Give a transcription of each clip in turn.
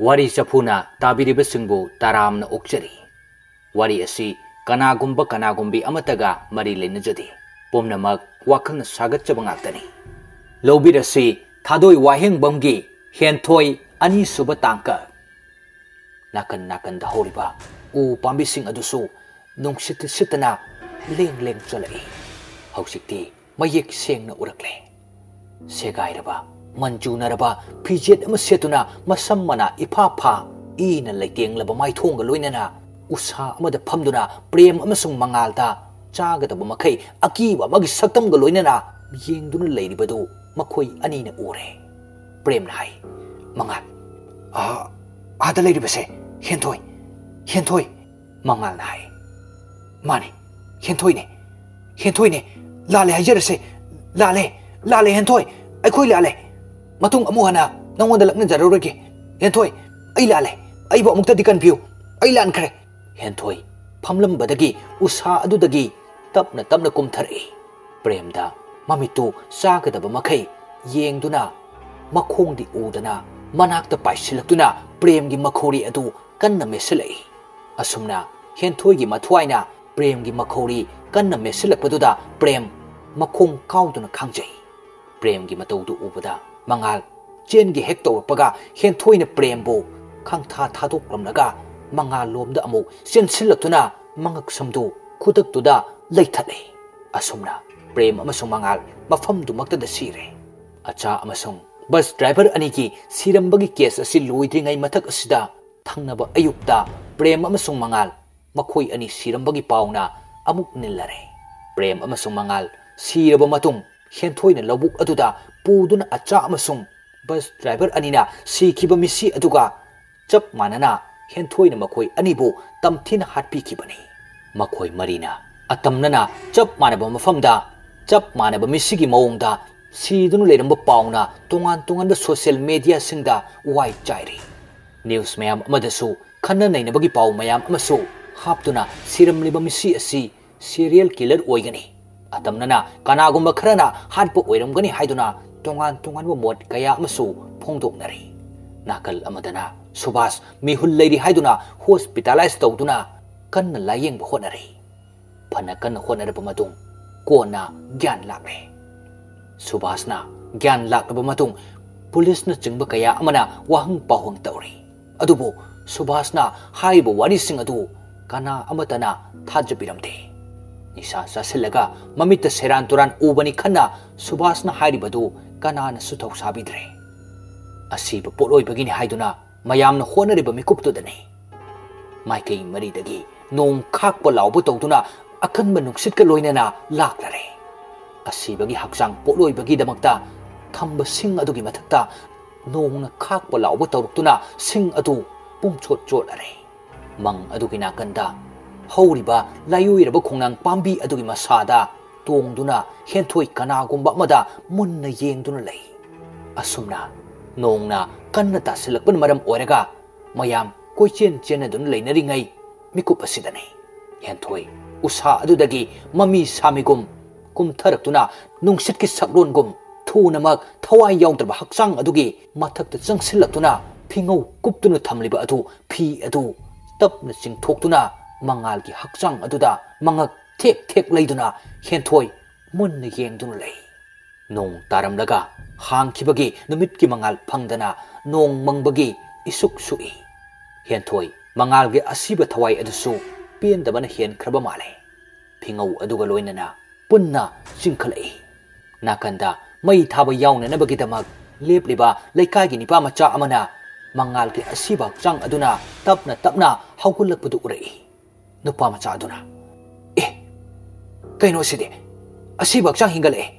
Wari Sapuna Tabiribasingbu Taramna Okchari. Wari asi kanagumbi amataga mari lenajadi. Pomnamak wakang sagat cabangakani. Lobirasi Tadoi Waheng Bamgi Hentoy Ani Subatangka. Nakan dahoriba U Pambising Adusu Nung Sitana Leng Chalai. Hausikti Mayek Seng na Urakle. Segairaba Manjunaraba Pijet Masetuna Masamana Ipapa Ina Lating Labamai Tonga Luinana Usa Amada Pamduna Prem Amasung Mangalda Chagataba Makai Akiba Magi Satam Galoinana Yengduna Lady Badu Makoi Anina Ure Prem Nai Mangal Ada Lady Base Hentoy Mangal Nai Mani Hentoy ne Lale Hajarase Lale Hentoy Akoi Lale Matung Amuhana Nangwanda Lakna Jaruraki Hentoy Ay Lale Ay Ba Mukta Dikan View Ay Lan Kare Hentoy Pamlam Badagi Usa Adudagi Tapna Kumthari Premda Mamitu Sagadaba Makai Yengduna Makong di Udana Manakta Paisilakuna Prem gi Makori Adu Kanna Mesilai Asumna Hentoy gi Matwaina Prem gi Makori Kanna Mesilakpaduda Prem Makong Kauduna Kangjay Prem gi Mataudu Ubada Mangal Chen gi Hector Paga Hentoy na Prembo Kangtha Thadok Lamnaga Mangal Lomda Amu Sensilakuna Mangak Samdu Kudak Tuda Laitale Asumna Prem Amasung Mangal Mafam Dumakta da Sire Acha Amasung Bus driver Aniki Sirambagi case asi Luidring ay Matak Asida Tangnaba Ayukta Prem Amasung Mangal Makoi Ani Sirambagi Pauna Amuk Nilare Prem Amasung Mangal Siraba Matung Hentoy na Labuk Aduda Puduna Acha Amasung Bus driver Anina Sikiba Misi Aduga Chap Manana Hentoy na Makoi Anibu Tamtina Hatpi Kibani Makoi Marina Atamnana Chap Manaba Mafamda Chap Manaba Misigi Maungda Sidun Leramba Pauna Tungan social media Singda White Jairi News Mayam Madasu Kana Nainabagi Pau Mayam Amasu Haptuna Siram Libamisi Asi Serial Killer Oigani Atamnana Kanagumba Krana Hadpo Oiramgani Haiduna Tungan Mod Kaya Masu Pongdok Nari Nakal Amadana Subas Mihul Lady Haiduna Hospitalized Toduna Kana Laying Honari Panakan Honara Pamadung Kona Gyan Lakre Subasna Gyan Lakaba Matung Police na Jingba Kaya Amana Wahang Pahong Tauri Adubo Subasna Haiba Wari Sing Adu Kana Amatana Tajabiramde Nisa Sasilaga Mamita Seran Turan Ubani Kana Subasna Hairibadu Kana na Sutaw Sabidre Asiba Poloy Bagini Haiduna Mayam na Honariba Mikupto Dani Maikay Maridagi Nong Kakpa Laubo Togduna Akan Manuksit Kaloynana Laklare Asibagi Haksang Poloy Bagi Damakta Tamba Sing Adugi Matakta Nong na Kakpa Laubo Tawruktuna Sing Adu Pumchot Jolare Mang Adugi Nakanda Hauriba Layuiraba Kongang Pambi Adugi Masada Tongduna Hentoy Kanagumba Mada Munna Yengduna Lay Asumna Nong na Kanna Tasilakpan Maram Oraga Mayam Koichen Chenadun Lainaringai Mikup Asidani Hentoy Usa Adudagi Mami Samigum Kumtaraktuna Nungsit ki Sakrun Gum Tunamak Tawai Yaudaba Haksang Adugi Matak the Zangsilatuna Pingo Kuptuna Tamliba Adu Pi Adu Tapna Sing Toktuna Mangal ki Haksang Aduda Mangak Tek Laiduna Hentoy Munna Yengduna Lay Nong Taramlaga Hang Kibagi Numit ki Mangal Pangdana Nong Mangbagi Isuk Sui Hentoy Mangal ki Asiba Tawai Adusu Pien Dabana Hen Krabamale Pingo Aduga Loinana Punna Singkalai Nakanda Mai Thaba Yauna Nabagidamag Lepliba Laikagi Nipa Macha Amana Mangal ki Asiba Chang Aduna Tapna Haukulak Pudu Urei Nupa Macha Aduna Kaino Sidi Asiba Chang Hingale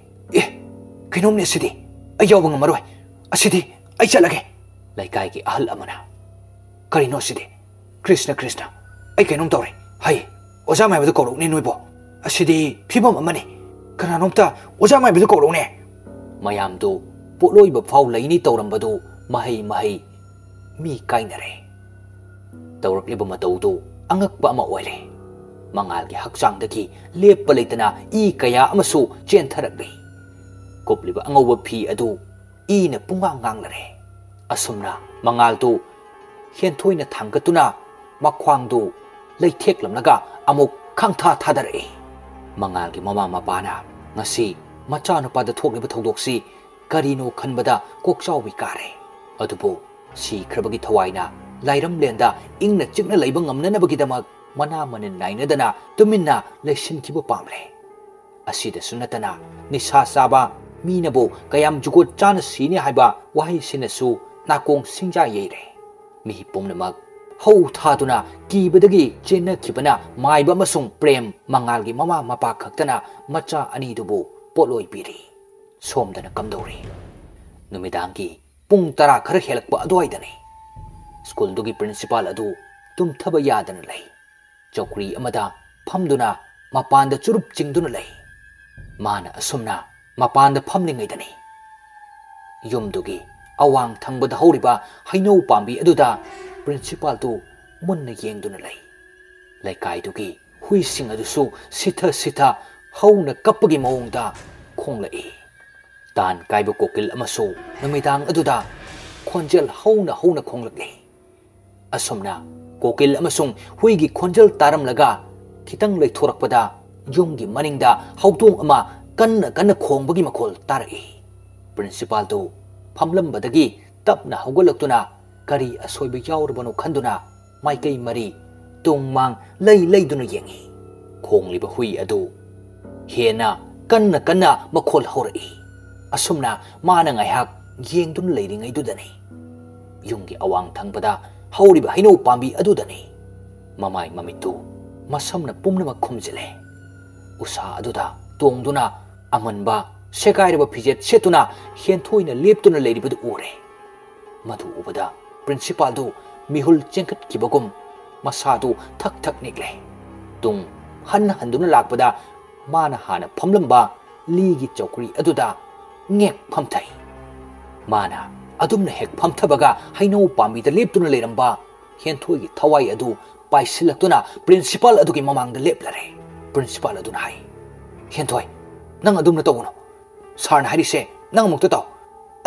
Kainom ne Sidi Ayawang Maroi Asidi Aichalage Laikagi Ahal Amana Karino Sidi Krishna Ay Kainom Tori Hai Ozamai with the Koro Ninuibo Asidi Pibam Amani Kananomta Ozamai with the Koro Ne Mayamdu Poloy Bafau Laini Torambadu Mahi Mi Kainare Taurak Libamataudu Angak Bama Oile Mangal ki Haksang Daki Lep Palitana I Kaya Amasu Gentharagli Kopliba Angowa Pi Adu I na Pungang Nganglare Asumna Mangal tu हेंथोइना थांगतुना मख्वांगदु लैथेक्लमलगा अमुक खंथा थादरई मंगालगी mama मपाना ngasi machanupada thokliba thodoksi karino khanbada kokchawbi kare adubu si khrabagi thawaina lairam lenda ingna chikna leiba ngamnanabagi damak mana manin nainadana tuminna leishin kibu pamle asida sunatana nisa saba minabu kayam jugot chana sini haiba wahi sinasu nakong singja yeire mi pomnamak hau thaduna kibadagi chena kibana maiba masung prem mangalgi mama mapa khaktana macha ani dubu poloi piri somdana kamdori numidangi pung tara khara helakpa adwaidani school dugi principal adu tum thaba yadana lei chokri amada phamduna mapanda churup chingduna lei mana asumna mapanda phamlingaidani yumdugi awang thangbada horiba haino pambi aduda principal tu munna yengduna lei laikai dugi hui sing adusu sitha sitha hauna kapagi maungda khonglai tan kaiba kokil amasu namidang aduda khonjel hauna hauna khonglai asomna kokil amasung huigi khonjel taram laga kitang lei thorakpada yumgi maningda hautong ama kanna kanna khongbagi makhol tarai principal tu phamlambadagi tapna hogolaktuna kari asoiba yaurabano khanduna maikai mari tongmang lei leiduna yengi khongliba hui adu hena kanna kanna makhol horai asumna mana ngaihak yengdun leiringai dudani yungi awang thangpada hauriba haino pambi adudani mamai mamitu masamna pumna khumjele usa aduda tongduna amanba sekairaba fijet setuna henthoina leptuna leiribadu ure madu ubada principal du mihul chengkat kibagum masadu thak thak nikle tung han handuna lakpada mana hana phamlamba ligi chokri aduda ngek phamthai mana adumna hek phamthabaga haino pambi da leptuna leramba henthoi gi thawai adu paisilaktuna principal adugi mamangda leplare principal aduna hai henthoi nang adumna tawuno sarna harise nang mukta taw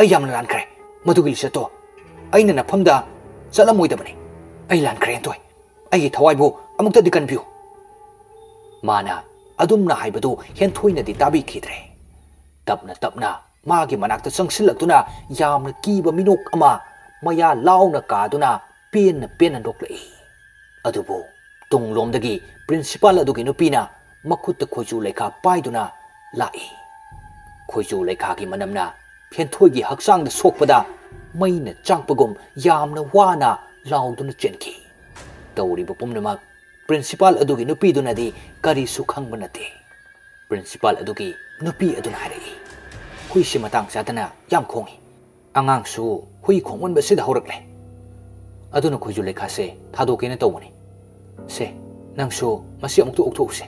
ai yamna lan khare madugi lisato aina na phamda chalamoida bani ai lan khare henthoi ai thawai bu amukta dikan biu mana adumna haibadu henthoi di tabi khidre tapna tapna magi manakta sangsilaktuna yamna kiba minok ama maya launa kaduna pen roklai adubu tunglomdagi principal adugi nupina makutta khoju lekha paiduna lai khoju lekha gi manamna henthoi gi haksang da sokpada maina changpagum yamna wana lauduna chenki tawri bopumnamak principal adugi nupi dunadi kari sukhang banate principal adugi nupi aduna hari hui si matang satana yam khongi angang su hui khongwan basida horakle aduna khoju lekha se thadokena tawani se nangsu masi amuktu oktu se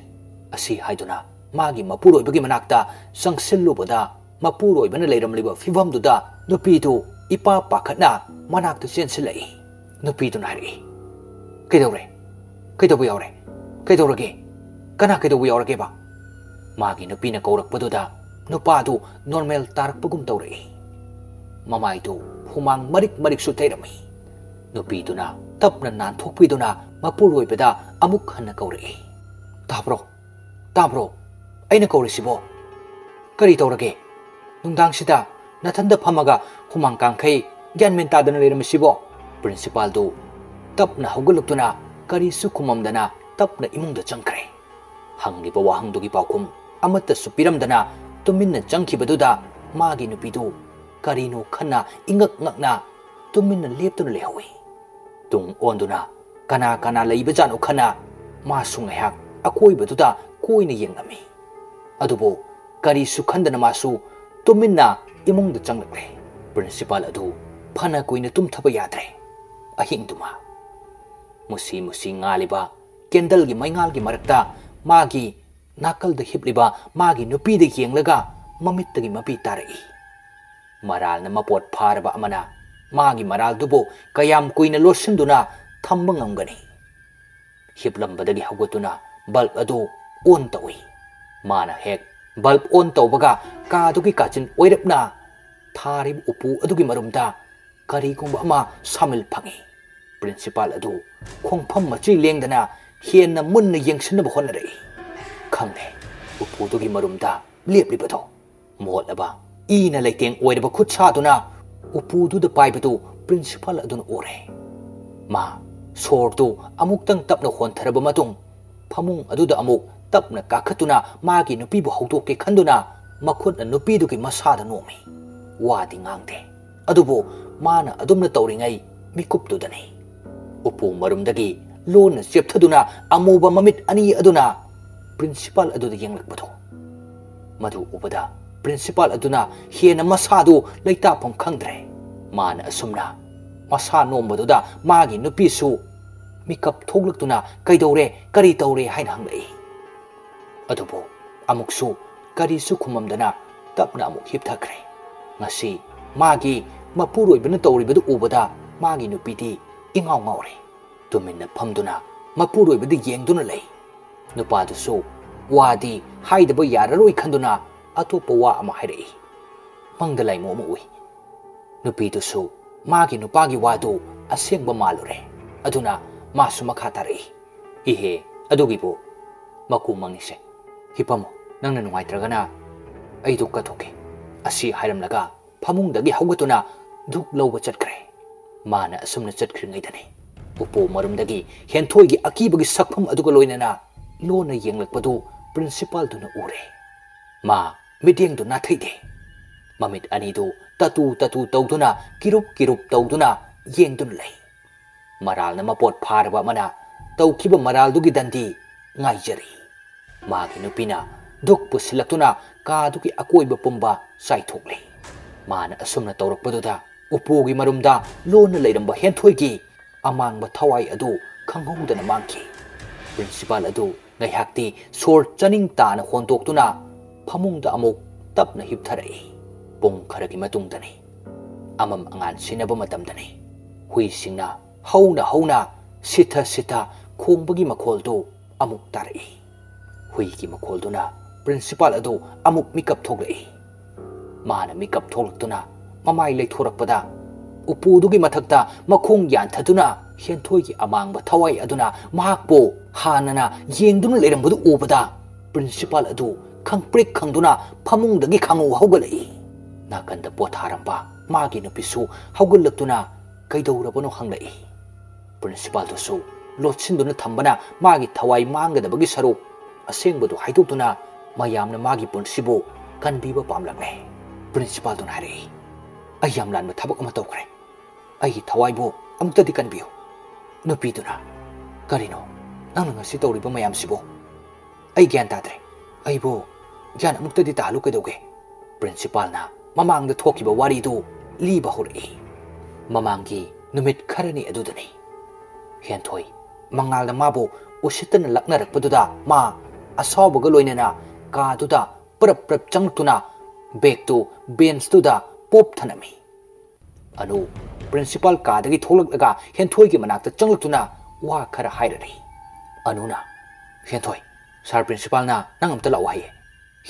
asi haiduna magi mapuroi bagi manakta sangsillu boda mapuroi bana leiram liba fibam duda nupi tu ipa pakhatna manakta sensilai nupi tu nari kedore kedobu yaure kedorage kana kedobu yaurage ba magi nupi na kaurak paduda nupa tu normal tarak pagum taurei mamai tu humang marik su tairami nupi tu na tapna nan thokpi tu na mapuroi beda amuk hanna kaurei tabro aina kaurisibo kari taurage nungdang sida nathanda phamaga humang kangkhai gyanmen tadana leramisibo principal tu tapna hoguluktuna kari su khumamdana tapna imungda changkhre hangliba wahangdugi paukhum amata supiramdana tuminna changkhibaduda magi nupidu karino khanna ingak ngakna tuminna leptuna lehawi tung onduna kana leibajanu khana masungayak akoibaduda koina yengami adubo kari su khandana masu tuminna imungda changlakle principal adu phana koina tumthaba yadre ahingduma musi ngaliba kendal gi maingal gi marakta magi nakal da hipliba magi nupi de yenglaga mamit gi mapi tarai maral na mapot pharba amana magi maral dubo kayam kuina losinduna thamba ngamgani hiplambadagi hagotuna bulb adu on tawi mana hek bulb on tawbaga ka dugi kachin oirapna tharib upu adugi marumda kari kongba ama samil phangi principal अदु खोंफम मची लेंदना हेन मुन्न यंगसनब होनरई खंगे उपुदुगी मरुमदा लेपलिबदो मोलबा ईना लेतेंग ओइरब खुदसादुना उपुदुद पाइबदु principal अदुन ओरे मा सोरदु अमुक्तंग तपना होनथरब मतुंग फमुंग अदुदा अमुक तपना काखतुना मागी नुपीबु हौदोके खंदुना मखुदना नुपीदुगी मसादा नोमी वादी ngang अदुबो माना अदुमना तौरिंगै मिकुप्तुदनी उपु मरुमदगी लोन चेप्थदुना अमुबा ममित अनि अदुना प्रिंसिपल अदुदा यंगलकबदो मधु उपदा प्रिंसिपल अदुना हेन मसादु लैताफम खंद्रे माना असुमना मसा नोमबदुदा मागी नुपीसु मिकप थोगलक्तुना कैदौरे करी तौरे हाइन हंगलई अदुबो अमुकसु करीसु खुममदना तपना अमुक हिपथखरे ngasi magi mapuroi bana tawri badu ubada magi nupiti ingaw ngawre tuminna phamduna mapuroi badu yengduna lei nupa du so wadi haidaba yararoi khanduna atopa wa ama hairei mangdalai mo mo ui nupi du so magi nupagi wadu asengba malure aduna masu makha tarei ihe adugibo maku mangnise hipamo nangna nungaitragana ai du kathoke asi hairamlaga famungdagi haugatuna duk lawba chatkre mana asumna chatkringaidani upo marumdagi henthoi akibagi sakpham aduga loinana lona yenglakpadu principal duna ure ma meeting du na thaide mamit ani du tatu tawduna kirup tawduna yengdun lei maral na mapot pharba mana tawkiba maral dugi dandi ngaijari magi nupina duk pusilaktuna ka duki akoiba pumba saithokle mana asumna tawrakpaduda upugi marumda lona leiramba henthoigi amangba thawai adu khanghoudana mangki principal adu ngaihakti sor chaning tana hondoktuna phamungda amuk tapna hiptharai pung kharagi matungdani amam angan sinaba matamdani hui singna hauna sitha khongbagi makholdu amuk tarai hui ki makholduna principal adu amuk mikap thoglei mana mikap tholktuna mamai leithorakpada upudugi mathakta makhong yanthaduna henthoi amangba thawai aduna mahakpo hanana yengduna leirambadu ubada principal adu khangprik khangduna phamungdagi khangu haugalei nakanda potharamba magi nupisu haugallaktuna kaidaurabano hanglei principal dosu lotsinduna thambana magi thawai mangadabagi saruk asengbadu haidoktuna mayamna magi punsibo kanbiba pamlagne principal don hari ayam lan mathabak ama tawkre ai thawai bo amtadi kanbiyo nupi duna karino nang ngasi tawriba mayam sibo ai gyan tadre ai bo gyan amtadi talu kedoge principal na mamang da thokiba wari do liba hori mamangi numit kharani adudani henthoi mangal da mabo usitana laknarakpaduda ma asawaga loinana ka duda prap changtuna bag to bench to da pop thanami anu principal ka dagi tholak henthoi ki manak ta changlutuna wa khara hairari anuna henthoi sar principal na nangam ta law haye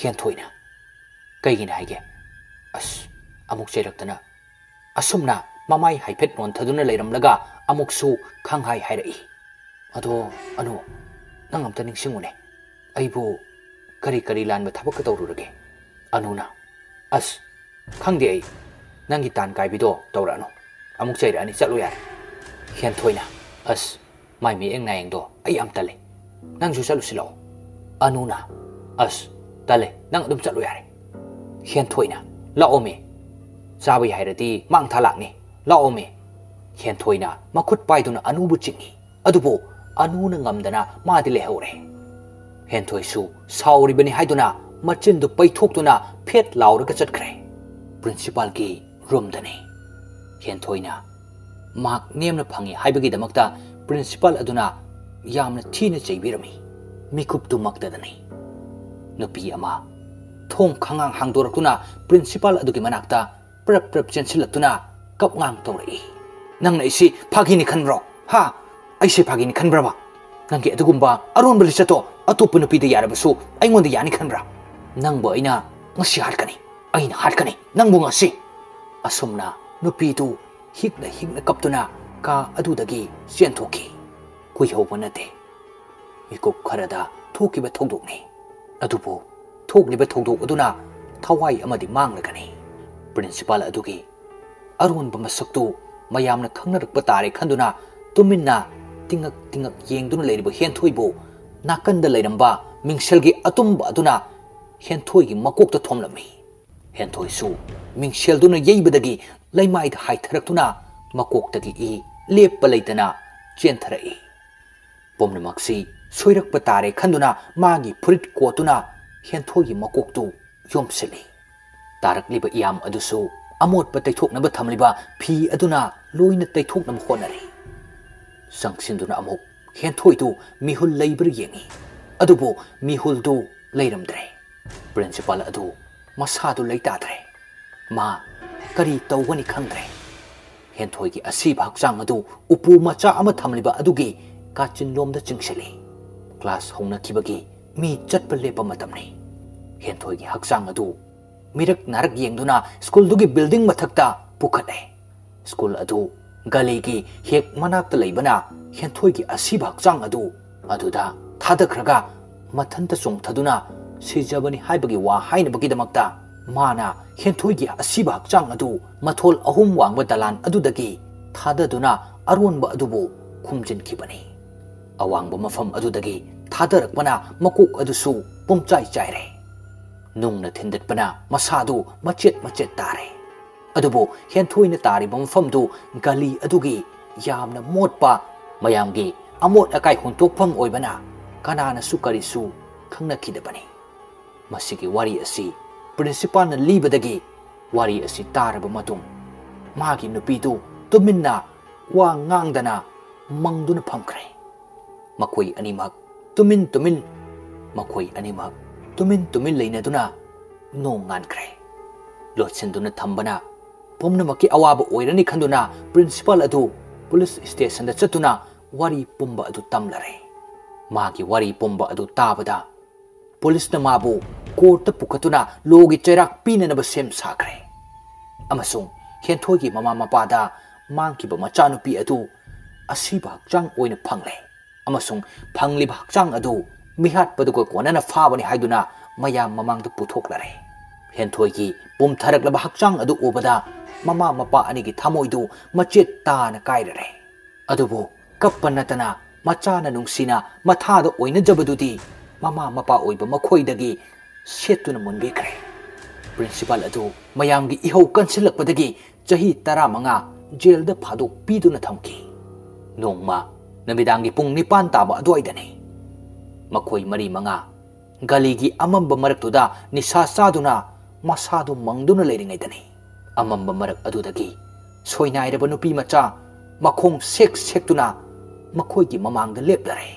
henthoi na kaigina haige as amuk cheraktana asumna mamai haiphet non thaduna leiramlaga amuk su khanghai hairai ado anu nangam ta ningsingune aibu kari lan ba thabak ka tawrurage anuna as khangde ai nangi tan kai bido tawrano amuk chaira ani chalu yar henthoi na as mai mi eng na eng do ai am tale nang ju chalu silo anuna as tale nang dum chalu yar henthoi na la ome chabi hairati mang thalak ni la ome henthoi na makhut paiduna anubu chingi adubo anuna ngamdana ma di lehore henthoi su sauri bani haiduna machin du paithokduna phet lauraga chatkre principal ki room dani henthoi na mak nemna phangi haibagi damakta principal aduna yamna thina chaibirami mikup tu makdadani nupi ama thong khangang hangdorakuna principal adugi manakta prap chensilatuna kapngang tawri nangna isi phagini khanbro ha aise phagini khanbraba nangki adugumba aron balisato atopu nupi de yarabasu aingonda yani khanbra nangbo aina ngasi harkani aina harkani nangbo ngasi asumna nupi tu hikna kaptuna का अदुदगी चेंथोखी कुयहौबा नते मिकुप Khardah थोकिबा थौदोकनी अदुबो थोकलिबा थौदोक अदुना थवाई अमदि मांगलगनी principal अदुगी अरुणबा मसक्तु मयामना खंगनरकपा तारे खंदुना तुमिन्ना तिंगक तिंगक येंगदुना लेरिबा हेंथोइबो नाकंदा लेरंबा मिंगसेलगी अतुंबा अदुना हेंथोइगी मकोकता थोमलमी हेंथोइसु मिंगसेलदुना येइबदगी लैमाइदा हाइथरक्तुना मकोकतगी इ लेप्पा लेतना चेंथरई पुमनमक्सी सोइरक्पा तारे खंदुना मागी फुरिट कोतुना हेंथोइगी मकोकतु योमसिली तारकलिबा इयाम अदुसु अमोटपा तैथोकनबा थमलिबा फी अदुना लोइना तैथोकनबा honorary संगसिंदुना अमुक हेंथोइदु मिहुल लेइब्र येंगी अदुबो मिहुलदु लेरमद्रे principal अदु मसादु लेताद्रे मा करी तौगनी खंद्रे हेंथोइगी असीबा हक्चांग अदु उपु मचा अमा थमलिबा अदुगी काचिनलोमदा चिंगसली क्लास हौनखिबगी मी चटपा लेपा मतमनी हेंथोइगी हक्चांग अदु मिरक नारक येंगदुना स्कूलदुगी बिल्डिंग मथक्ता पुखले स्कूल अदु गलीगी हेक मनाक्ता लेबना हेंथोइगी असीबा हक्चांग अदु अदुदा थादख्रगा मथंता चोंगथदुना सिजबनी हाइबगी वा हाइनबगीदमक्ता माना हेंथोइगी असीबा हक्चांग अदु मथोल अहुम वांगबा दलान अदुदगी थाददुना अरोनबा अदुबु खुमजिनखिबनी अवांगबा मफम अदुदगी थादरकपना मकोक अदुसु पुमचाई चाइरे नुंगना थिंदतपना मसादु मचेत मचेत तारे अदुबो हेंथोइना तारिबा मफमदु गली अदुगी यामना मोटपा मयामगी अमोट अकाई हुंतोकफम ओइबना कनानासु करिसु खंगनखिदबनी मसिगी वारी असि प्रिंसिपल न लीबदगी वारी असि तारबा मतुंग मागी नुपीदु तुमिन्ना वा ngang मंगदुना फमख्रे मखोई अनिमक तुमिन तुमिन मखोई अनिमक तुमिन तुमिन लेनदुना नोंग गानख्रे लोटसिंदुना थंबना पुमनमकी अवाबा ओइरनी खंदुना प्रिंसिपल अदु पुलिस स्टेशन दा चतुना वारी पुंबा अदु तमलरे मागी वारी पुंबा अदु ताबदा पुलिस न माबु कोर्ट पुखतुना लोगी चैराक पीननबा सेम साख्रे अमसुंग हेंथोइगी ममा मपादा मांगकिबा मचानुपी अदु असीबा हक्चांग ओइना फंगले अमसुंग फंगलिबा हक्चांग अदु मिहाटपदुगा कोनना फाबनी हाइदुना मयाम ममांगदा पुथोकलरे हेंथोइगी पुमथरकलबा हक्चांग अदु उबदा ममा मपा अनिगी थमोइदु मचेत ताना काइररे अदुबो कप्पा नतना मचाना नुंगसिना मथादा ओइना जबदुदी ममा मपा ओइबा मखोइदगी सेतुना मुनबिख्रे प्रिंसिपल अदु मयामगी इहौ कंसिलकपदगी चही 15 जेलदा फादोक पीदुना थमकी नोंगमा नमिदांगी पुंग 9 ताबा अदुवाइदनी मखोइ मरी मंगा गलीगी अमंबा मरक्तुदा निसा चादुना मसादु मंगदुना लेरिङैदनी अमंबा मरक अदुदगी सोइनाइरबा नुपी मचा मखोंग सेक सेक्तुना मखोइगी ममांगदा लेप्लरे